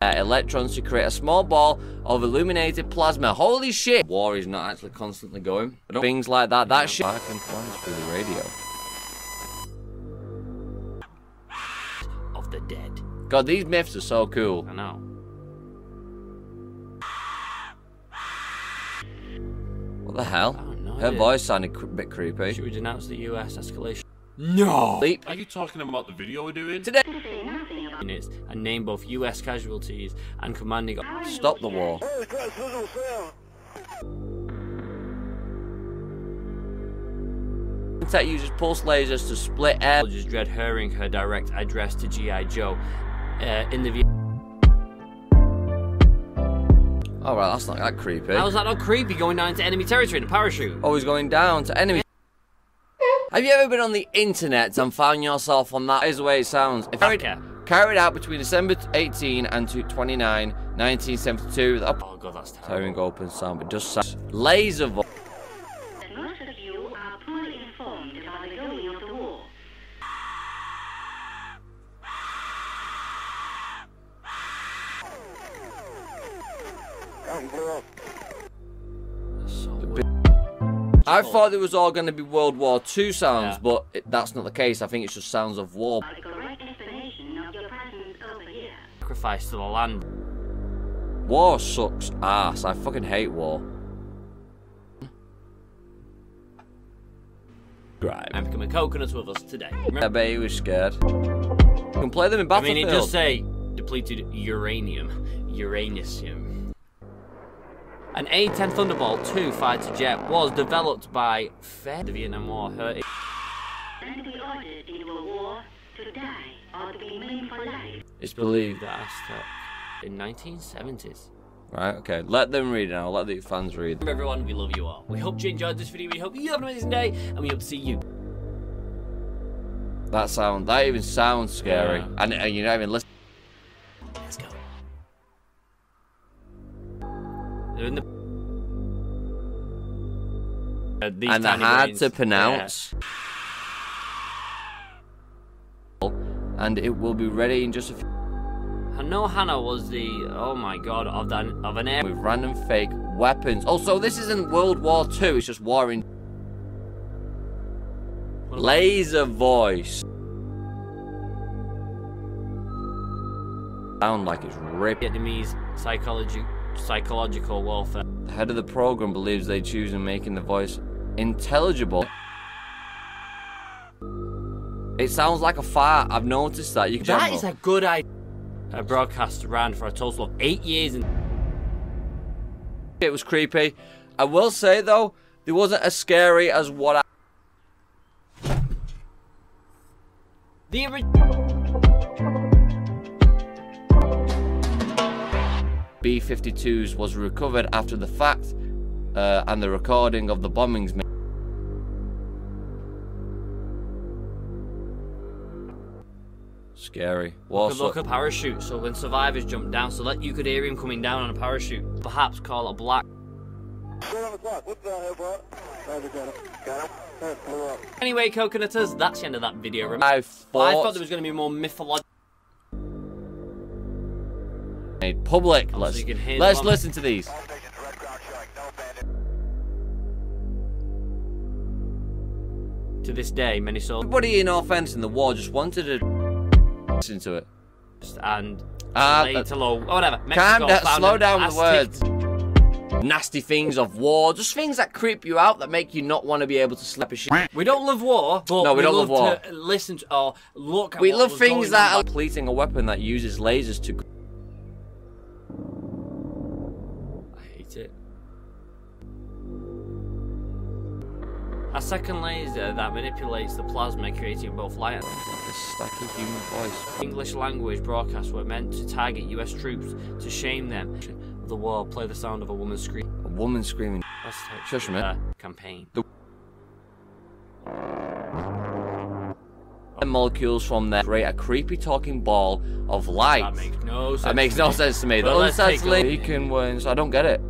electrons to create a small ball of illuminated plasma. Holy shit! War is not actually constantly going. Things like that. That shit. I can plans through the radio. Of the dead. God, these myths are so cool. I know. What the hell? Her voice sounded a bit creepy. Should we denounce the US escalation? No! Are you talking about the video we're doing? Today. And name both US casualties and commanding. Stop the war. Tech uses pulse lasers to split air. Just dread hearing her direct address to G.I. Joe in the. Alright, that's not that creepy. How's that not creepy going down into enemy territory in a parachute? Oh, he's going down to enemy. Have you ever been on the internet and found yourself on that? Is the way it sounds. Carried out between December 18 and 29, 1972. Oh god, that's terrible. Tearing open sound, but just sound. Laser voice. Most of you are poorly informed about the going of the war. So weird. I thought it was all going to be World War II sounds, but that's not the case. I think it's just sounds of war. The correct explanation of your presence over here. Sacrifice to the land. War sucks ass. I fucking hate war. Right. I'm becoming coconuts with us today. I bet he was scared. You can play them in Battlefield. I mean, it does say depleted uranium. An A-10 Thunderbolt II fighter jet was developed by the Vietnam War. And to be ordered into a war to die or to be maimed for life. It's believed that Aztec in 1970s. Right, okay. Let them read it now. Let the fans read. Remember everyone, we love you all. We hope you enjoyed this video. We hope you have an amazing day, and we hope to see you. That even sounds scary. Yeah. And you're not even listening. Let's go. They're in the... and they're hard to pronounce. Yeah. And it will be ready in just a few. Hannah was the, oh my god, of an air with random fake weapons. Oh, so this isn't World War II, it's just war in... Laser voice. Sound like it's ripped. Vietnamese psychological warfare. The head of the program believes they choose in making the voice intelligible. It sounds like a fart. I've noticed that. That is a good idea. A broadcast ran for a total of 8 years. It was creepy. I will say though, it wasn't as scary as what I... B-52s was recovered after the fact, and the recording of the bombings. Scary. Look at parachute. So when survivors jumped down, so that you could hear him coming down on a parachute. Perhaps call it black. Anyway, coconuters, that's the end of that video. I thought there was going to be more mythological. Made public. Let's listen to these. To this day, many soldiers. Everybody in offense in the war just wanted to listen to it. And later low, whatever. Calm down, slow down with the words. Nasty things of war, just things that creep you out, that make you not want to be able to slap a shit. We don't love war, but no, we don't love war. To listen to or look at. We love things that are completing a weapon that uses lasers to. I hate it. A second laser that manipulates the plasma, creating both light and a stack of human voice. English language broadcasts were meant to target US troops to shame them. The war, play the sound of a woman screaming. A woman screaming. Shush a minute. Campaign. The molecules from there create a creepy talking ball of light. That makes no sense. That makes no sense to me. The unsettling beacon wins. I don't get it.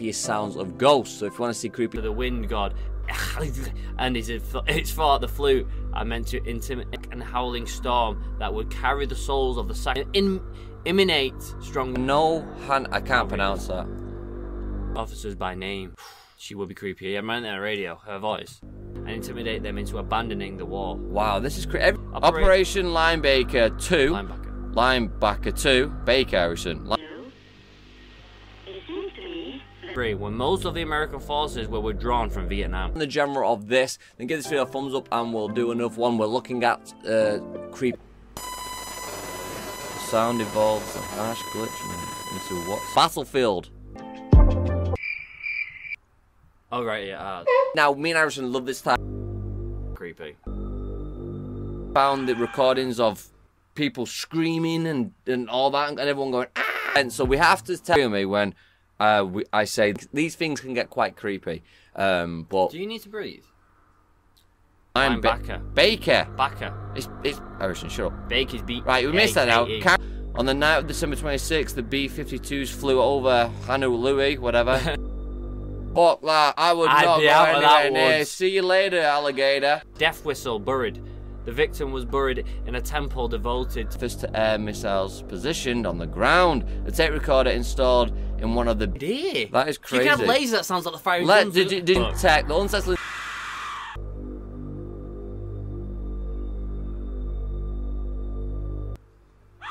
creepiest sounds of ghosts. So if you want to see creepy, The wind god, and it's thought the flute are meant to intimidate and howling storm that would carry the souls of the imminate strong I can't pronounce that. officers by name. She would be creepy. Yeah, man, on the radio, her voice, and intimidate them into abandoning the war. Wow, this is crazy. Operation Linebacker 2. Linebacker 2. Baker Harrison. It seems to me that When most of the American forces were withdrawn from Vietnam. The genre of this, then give this video a thumbs up and we'll do another one. We're looking at creep. The sound evolves a harsh glitch into what? Battlefield. Oh right, yeah. Now, me and Harrison love this type. Creepy. Found the recordings of people screaming and all that, and everyone going ah! And so we have to tell me when I say these things can get quite creepy. But Do you need to breathe? I'm Baker. Baker. Baker. It's Harrison. Shut up. Baker's beat. Right, we missed that out. On the night of December 26th, the B-52s flew over Honolulu, whatever. Fuck that! I would I'd not be go out of anywhere that near. woods. See you later, alligator. Death whistle buried. The victim was buried in a temple devoted to Fist-to-air missiles positioned on the ground. The tape recorder installed in one of the. deer. That is crazy. You can have lasers that sounds like the firing Let guns. did tech the unsettling.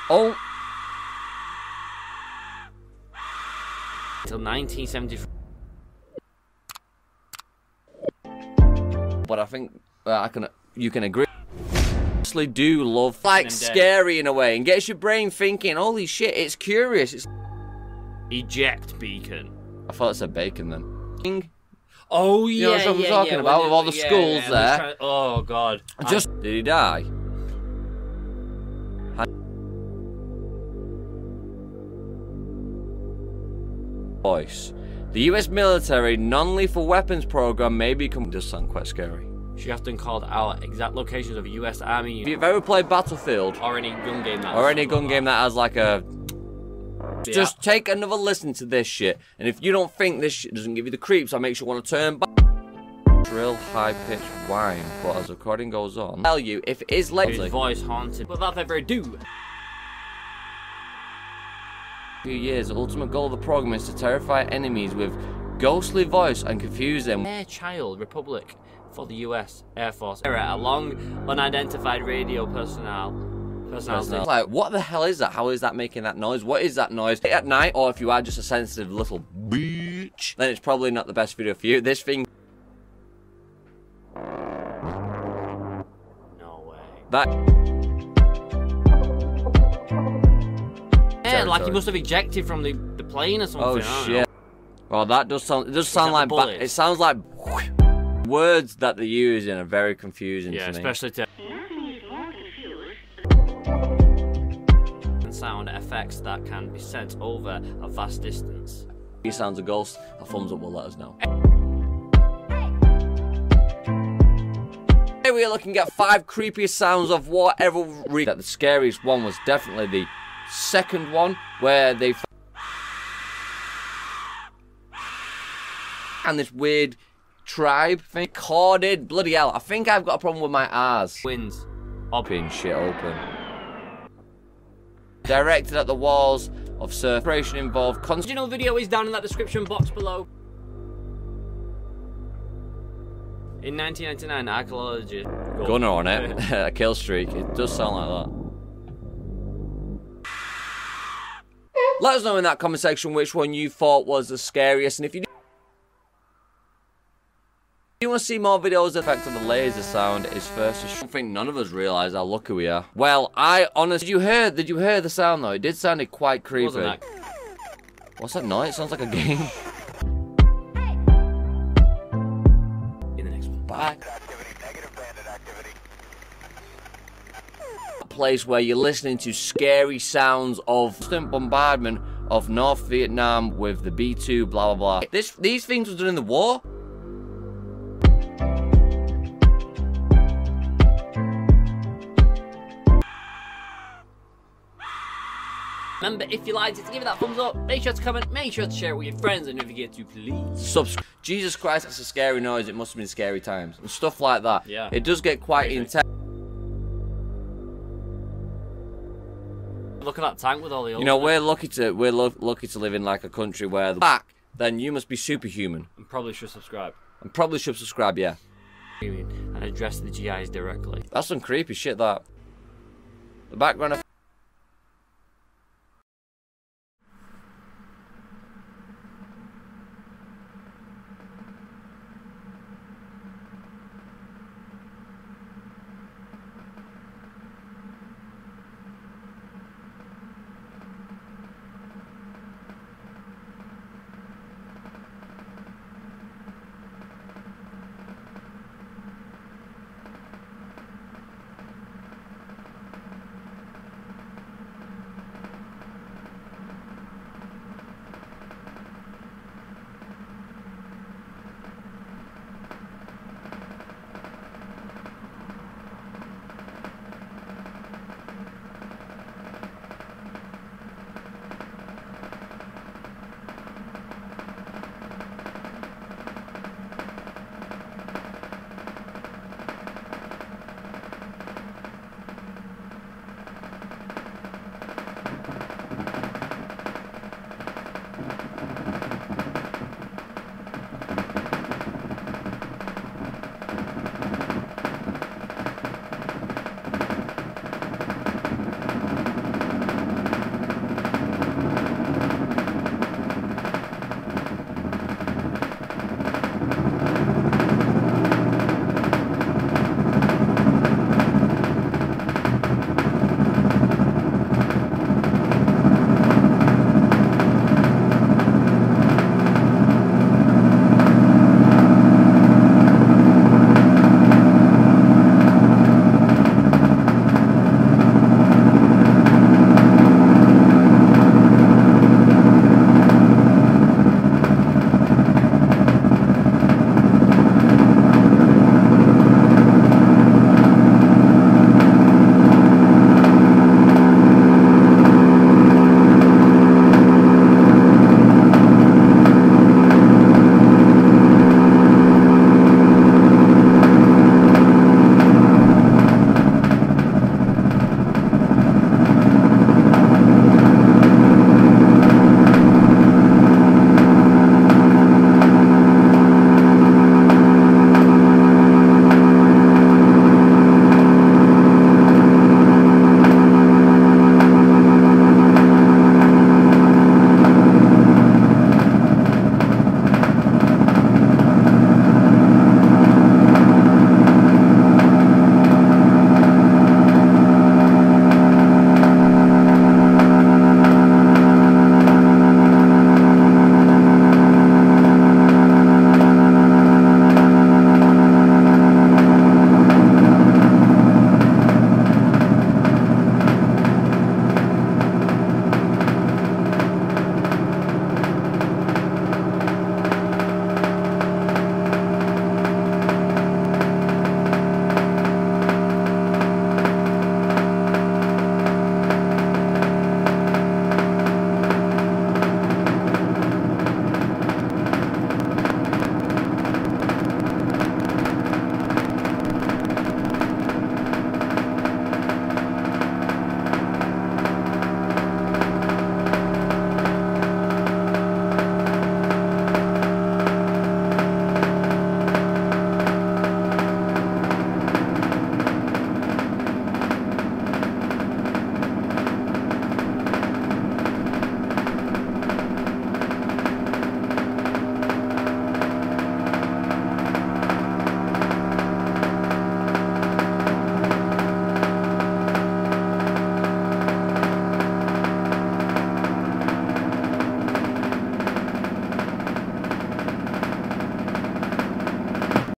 Oh. Until 1973. But I think you can agree. Honestly, do love like scary in a way and gets your brain thinking. Holy shit! It's curious. It's. Eject beacon. I thought it said bacon then. Oh yeah, You know what I'm talking about with all the schools there. Oh god. Just did he die? Voice. The US military non-lethal weapons program may become. Does sound quite scary. She often called out exact locations of US Army If you've ever played Battlefield or any gun game that or any gun game that has like a. Just take another listen to this shit, and if you don't think this shit doesn't give you the creeps, I make sure you want to turn back. Real high-pitched whine, but as the recording goes on, I'll tell you if it is His lately. voice haunted. Without further ado. Few years, the ultimate goal of the program is to terrify enemies with ghostly voice and confuse them. Air Child Republic for the US Air Force. A long unidentified radio personality. Like, what the hell is that? How is that making that noise? What is that noise? At night, or if you are just a sensitive little bitch, then it's probably not the best video for you. This thing. No way. That. Yeah, like he must have ejected from the plane or something. Oh shit. Well, that does sound. It does sound like. bullets? It sounds like words that they use in are very confusing Yeah, to me. especially to nothing is more confused sound effects that can be sent over a vast distance. If he sounds a ghost, a thumbs up will let us know. Here we are looking at 5 creepiest sounds of whatever. That the scariest one was definitely the second one, where they and this weird tribe thing recorded. Bloody hell! I think I've got a problem with my R's. Winds. Popping shit open. Directed at the walls of surf. Operation involved Original video is down in that description box below. In 1999, archaeologists gunner on it. A kill streak. It does sound like that. Let us know in that comment section which one you thought was the scariest, and if you want to see more videos of the effect of the laser sound is first. I think none of us realise how lucky we are. Well, I honestly, did you hear the sound though? It did sound quite creepy. Wasn't that? What's that noise? It sounds like a game. In the next one. Bye. A place where you're listening to scary sounds of constant bombardment of North Vietnam with the B-2, blah blah blah. These things were done in the war. Remember, if you liked it, to give it that thumbs up. Make sure to comment, make sure to share it with your friends, and don't forget to please subscribe. Jesus Christ, it's a scary noise. It must have been scary times and stuff like that. Yeah. It does get quite intense. Look at that tank with all the. You know, we're lucky to live in like a country where the back. Then you must be superhuman. And probably should subscribe. And probably should subscribe. Yeah. And address the GIs directly. That's some creepy shit. That. The background effect.